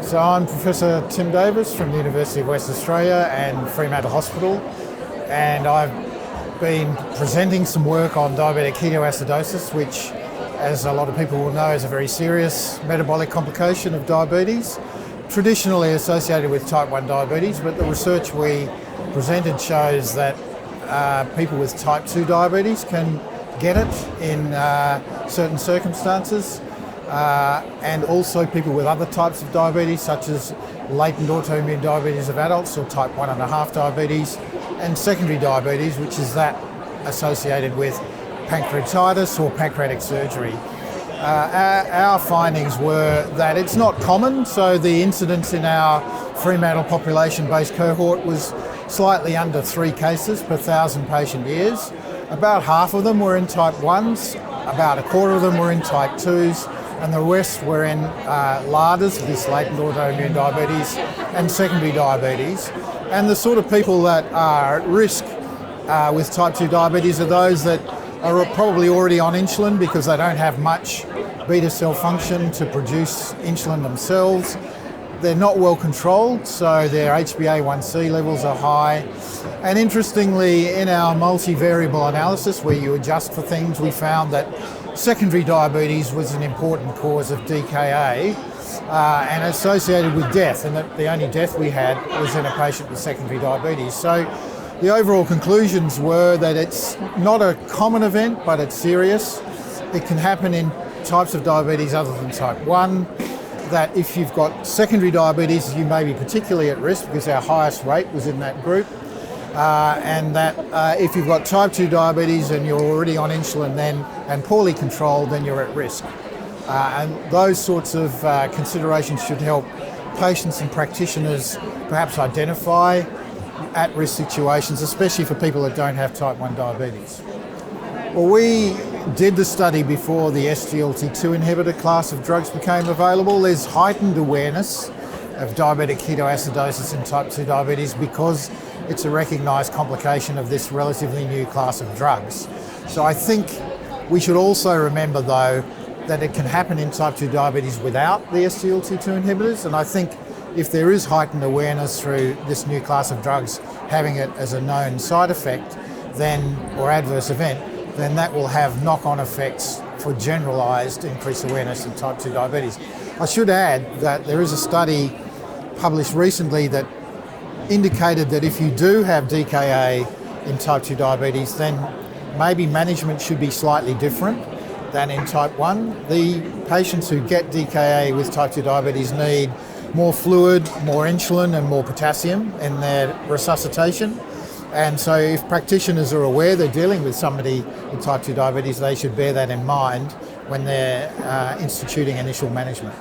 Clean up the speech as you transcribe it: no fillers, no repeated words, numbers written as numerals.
So I'm Professor Tim Davis from the University of Western Australia and Fremantle Hospital, and I've been presenting some work on diabetic ketoacidosis, which, as a lot of people will know, is a very serious metabolic complication of diabetes, traditionally associated with type 1 diabetes, but the research we presented shows that people with type 2 diabetes can get it in certain circumstances, and also people with other types of diabetes, such as latent autoimmune diabetes of adults or type 1.5 diabetes, and secondary diabetes, which is that associated with pancreatitis or pancreatic surgery. Our findings were that it's not common, so the incidence in our Fremantle population-based cohort was slightly under 3 cases per 1,000 patient years. About half of them were in type 1s, about a quarter of them were in type 2s, and the rest were in LADAs, this latent autoimmune diabetes, and secondary diabetes. And the sort of people that are at risk with type 2 diabetes are those that are probably already on insulin because they don't have much beta cell function to produce insulin themselves. They're not well controlled, so their HbA1c levels are high. And interestingly, in our multivariable analysis where you adjust for things, we found that secondary diabetes was an important cause of DKA and associated with death, and that the only death we had was in a patient with secondary diabetes. So the overall conclusions were that it's not a common event, but it's serious. It can happen in types of diabetes other than type 1, that if you've got secondary diabetes, you may be particularly at risk because our highest rate was in that group, and that if you've got type 2 diabetes and you're already on insulin then and poorly controlled, then you're at risk. And those sorts of considerations should help patients and practitioners perhaps identify at-risk situations, especially for people that don't have type 1 diabetes. Well, we did the study before the SGLT2 inhibitor class of drugs became available. There's heightened awareness of diabetic ketoacidosis in type 2 diabetes because it's a recognised complication of this relatively new class of drugs. So I think we should also remember, though, that it can happen in type 2 diabetes without the SGLT2 inhibitors, and I think if there is heightened awareness through this new class of drugs having it as a known side effect then, or adverse event, then that will have knock-on effects for generalised increased awareness in type 2 diabetes. I should add that there is a study published recently that indicated that if you do have DKA in type 2 diabetes, then maybe management should be slightly different than in type 1. The patients who get DKA with type 2 diabetes need more fluid, more insulin and more potassium in their resuscitation. And so if practitioners are aware they're dealing with somebody with type 2 diabetes, they should bear that in mind when they're instituting initial management.